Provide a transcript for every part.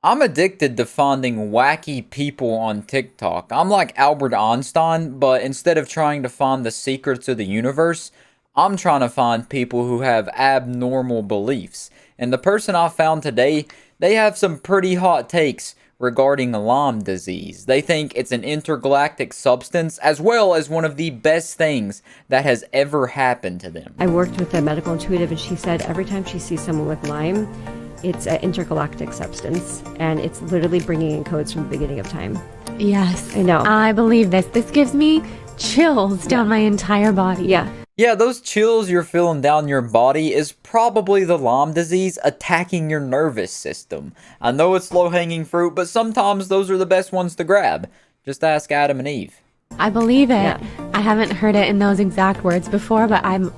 I'm addicted to finding wacky people on TikTok. I'm like Albert Einstein, but instead of trying to find the secrets of the universe, I'm trying to find people who have abnormal beliefs. And the person I found today, they have some pretty hot takes regarding Lyme disease. They think it's an intergalactic substance as well as one of the best things that has ever happened to them. I worked with a medical intuitive, and she said every time she sees someone with Lyme, it's an intergalactic substance, and it's literally bringing in codes from the beginning of time. Yes. I know. I believe this. This gives me chills down my entire body. Yeah. Yeah, those chills you're feeling down your body is probably the Lyme disease attacking your nervous system. I know it's low-hanging fruit, but sometimes those are the best ones to grab. Just ask Adam and Eve. I believe it. Yeah. I haven't heard it in those exact words before, but I'm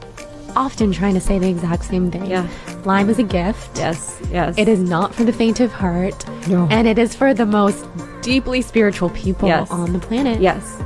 often trying to say the exact same thing. Yeah. Lyme is a gift. Yes. Yes. It is not for the faint of heart. No. And it is for the most deeply spiritual people Yes. on the planet. Yes.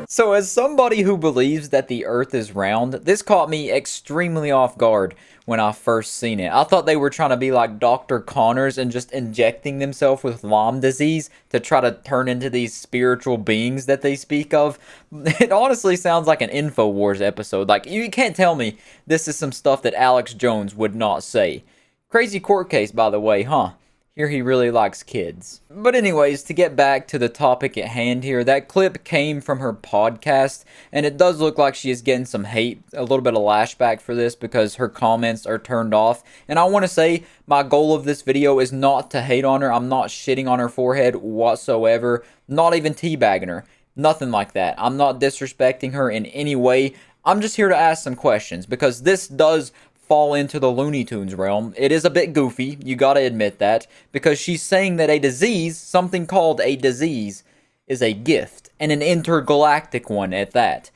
So as somebody who believes that the earth is round, this caught me extremely off guard when I first seen it. I thought they were trying to be like Dr. Connors and just injecting themselves with Lyme disease to try to turn into these spiritual beings that they speak of. It honestly sounds like an InfoWars episode. Like, you can't tell me this is some stuff that Alex Jones would not say. Crazy court case, by the way, huh? Here he really likes kids. But anyways, to get back to the topic at hand here, that clip came from her podcast, and it does look like she is getting some hate, a little bit of lashback for this because her comments are turned off. And I want to say my goal of this video is not to hate on her. I'm not shitting on her forehead whatsoever, not even teabagging her, nothing like that. I'm not disrespecting her in any way. I'm just here to ask some questions because this does fall into the Looney Tunes realm. It is a bit goofy, you gotta admit that, because she's saying that a disease, something called a disease, is a gift, and an intergalactic one at that.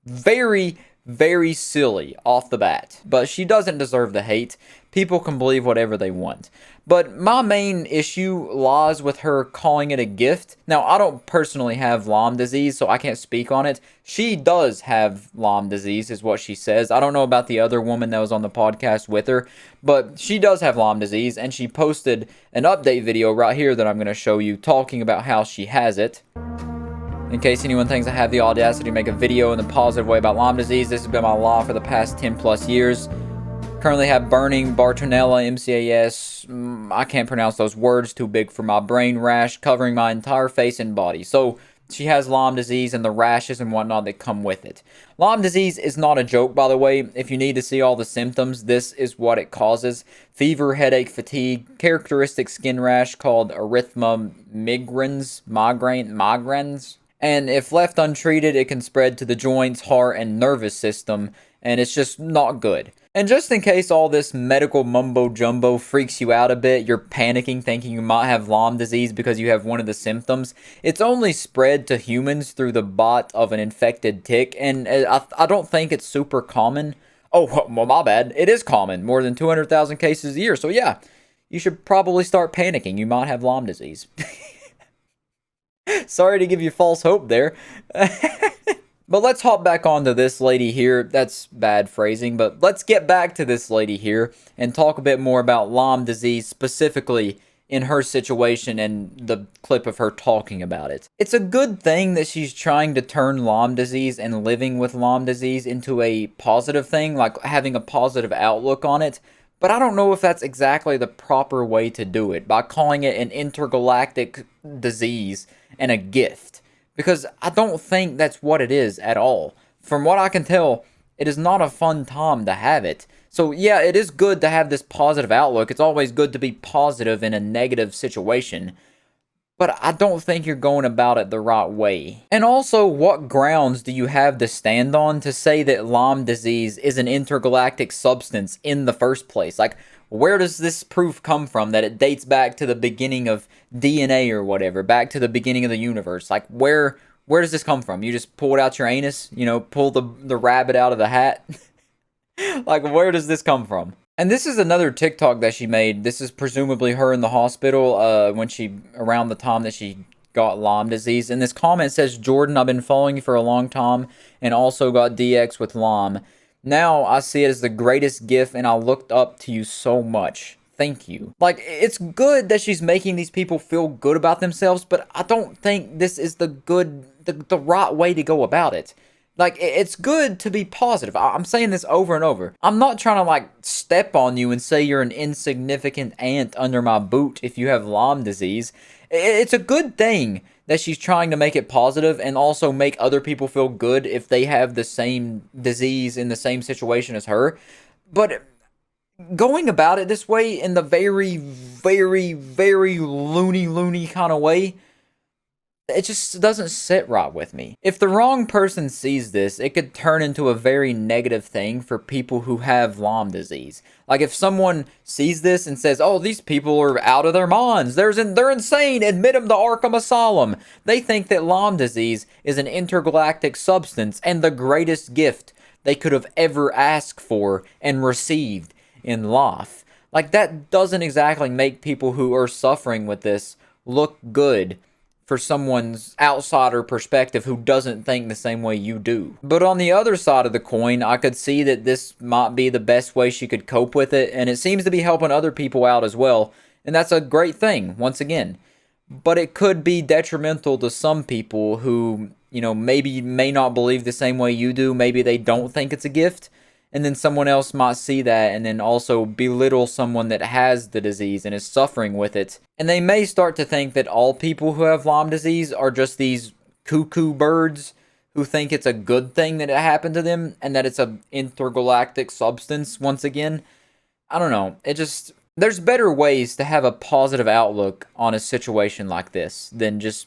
Very, very silly off the bat, but she doesn't deserve the hate. People can believe whatever they want. But my main issue lies with her calling it a gift. Now, I don't personally have Lyme disease, so I can't speak on it. She does have Lyme disease, is what she says. I don't know about the other woman that was on the podcast with her, but she does have Lyme disease, and she posted an update video right here that I'm going to show you talking about how she has it. In case anyone thinks I have the audacity to make a video in a positive way about Lyme disease, this has been my law for the past 10 plus years. Currently have burning, Bartonella, MCAS, I can't pronounce those words, too big for my brain, rash covering my entire face and body. So she has Lyme disease and the rashes and whatnot that come with it. Lyme disease is not a joke, by the way. If you need to see all the symptoms, this is what it causes. Fever, headache, fatigue, characteristic skin rash called erythema migrans. And if left untreated, it can spread to the joints, heart, and nervous system, and it's just not good. And just in case all this medical mumbo-jumbo freaks you out a bit, you're panicking thinking you might have Lyme disease because you have one of the symptoms, it's only spread to humans through the bite of an infected tick, and I don't think it's super common. Oh, well, my bad. It is common. More than 200,000 cases a year. So yeah, you should probably start panicking. You might have Lyme disease. Sorry to give you false hope there. But let's hop back onto this lady here. That's bad phrasing, but let's get back to this lady here and talk a bit more about Lyme disease specifically in her situation and the clip of her talking about it. It's a good thing that she's trying to turn Lyme disease and living with Lyme disease into a positive thing, like having a positive outlook on it. But I don't know if that's exactly the proper way to do it, by calling it an intergalactic disease and a gift. Because I don't think that's what it is at all. From what I can tell, it is not a fun time to have it. So yeah, it is good to have this positive outlook. It's always good to be positive in a negative situation. But I don't think you're going about it the right way. And also, what grounds do you have to stand on to say that Lyme disease is an intergalactic substance in the first place? Like, where does this proof come from that it dates back to the beginning of DNA or whatever, back to the beginning of the universe? Like, where does this come from? You just pulled out your anus, you know, pull the rabbit out of the hat? Like, where does this come from? And this is another TikTok that she made. This is presumably her in the hospital around the time that she got Lyme disease. And this comment says, "Jordan, I've been following you for a long time and also got DX with Lyme. Now I see it as the greatest gift and I looked up to you so much. thank you. Like, it's good that she's making these people feel good about themselves, but I don't think this is the right way to go about it. Like, it's good to be positive. I'm saying this over and over. I'm not trying to, like, step on you and say you're an insignificant ant under my boot if you have Lyme disease. It's a good thing that she's trying to make it positive and also make other people feel good if they have the same disease in the same situation as her. But going about it this way in the very, very, very loony kind of way, it just doesn't sit right with me. If the wrong person sees this, it could turn into a very negative thing for people who have Lyme disease. Like, if someone sees this and says, oh, these people are out of their minds, they're insane, admit them to Arkham Asylum. They think that Lyme disease is an intergalactic substance and the greatest gift they could have ever asked for and received in life. Like, that doesn't exactly make people who are suffering with this look good for someone's outsider perspective who doesn't think the same way you do. But on the other side of the coin, I could see that this might be the best way she could cope with it, and it seems to be helping other people out as well, and that's a great thing, once again. But it could be detrimental to some people who, maybe may not believe the same way you do, maybe they don't think it's a gift, and then someone else might see that and then also belittle someone that has the disease and is suffering with it. And they may start to think that all people who have Lyme disease are just these cuckoo birds who think it's a good thing that it happened to them and that it's an intergalactic substance once again. I don't know. There's better ways to have a positive outlook on a situation like this than just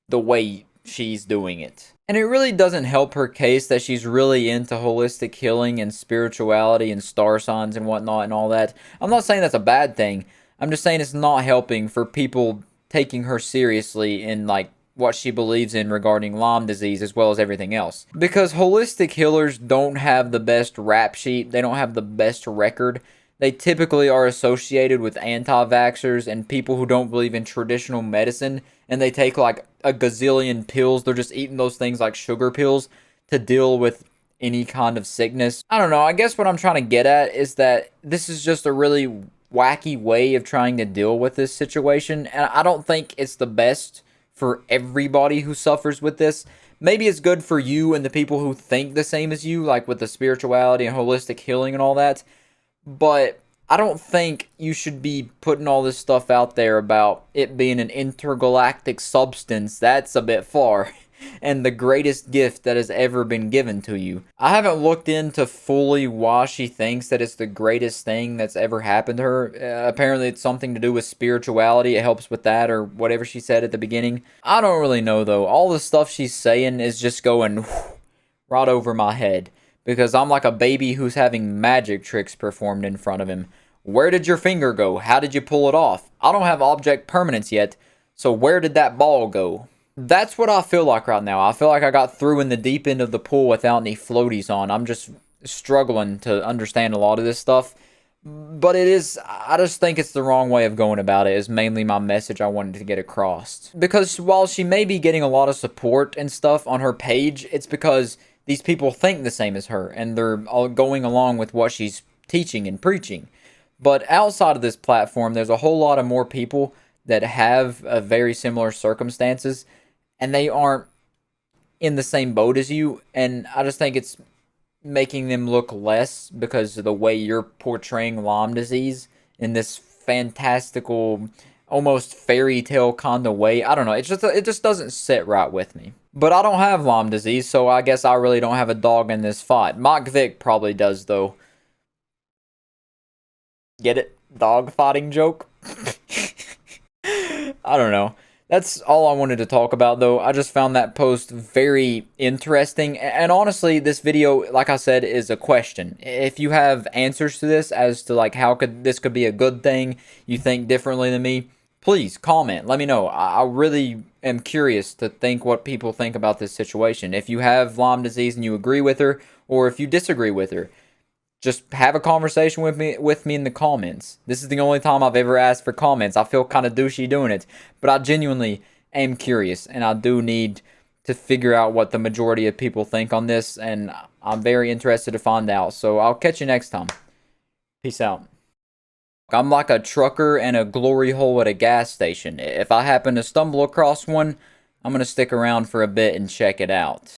the way she's doing it. And it really doesn't help her case that she's really into holistic healing and spirituality and star signs and whatnot and all that. I'm not saying that's a bad thing. I'm just saying it's not helping for people taking her seriously in, like, what she believes in regarding Lyme disease as well as everything else. Because holistic healers don't have the best rap sheet. They don't have the best record. They typically are associated with anti-vaxxers and people who don't believe in traditional medicine, and they take like a gazillion pills. They're just eating those things like sugar pills to deal with any kind of sickness. I don't know. I guess what I'm trying to get at is that this is just a really wacky way of trying to deal with this situation, and I don't think it's the best for everybody who suffers with this. Maybe it's good for you and the people who think the same as you, like with the spirituality and holistic healing and all that. But I don't think you should be putting all this stuff out there about it being an intergalactic substance. That's a bit far. And the greatest gift that has ever been given to you. I haven't looked into fully why she thinks that it's the greatest thing that's ever happened to her. Apparently it's something to do with spirituality. It helps with that or whatever she said at the beginning. I don't really know though. All the stuff she's saying is just going right over my head. Because I'm like a baby who's having magic tricks performed in front of him. Where did your finger go? How did you pull it off? I don't have object permanence yet, so where did that ball go? That's what I feel like right now. I feel like I got through in the deep end of the pool without any floaties on. I'm just struggling to understand a lot of this stuff. But I just think it's the wrong way of going about it is mainly my message I wanted to get across. Because while she may be getting a lot of support and stuff on her page, it's because these people think the same as her, and they're all going along with what she's teaching and preaching. But outside of this platform, there's a whole lot of more people that have very similar circumstances, and they aren't in the same boat as you, and I just think it's making them look less because of the way you're portraying Lyme disease in this fantastical, almost fairy tale kind of way. I don't know, it just doesn't sit right with me. But I don't have Lyme disease, so I guess I really don't have a dog in this fight. Mike Vick probably does, though. Get it? Dog fighting joke? I don't know. That's all I wanted to talk about, though. I just found that post very interesting. And honestly, this video, like I said, is a question. If you have answers to this as to like how this could be a good thing, you think differently than me, please comment. Let me know. I really am curious to think what people think about this situation. If you have Lyme disease and you agree with her, or if you disagree with her, just have a conversation with me in the comments. This is the only time I've ever asked for comments. I feel kind of douchey doing it, but I genuinely am curious, and I do need to figure out what the majority of people think on this, and I'm very interested to find out. So I'll catch you next time. Peace out. I'm like a trucker and a glory hole at a gas station. If I happen to stumble across one, I'm gonna stick around for a bit and check it out.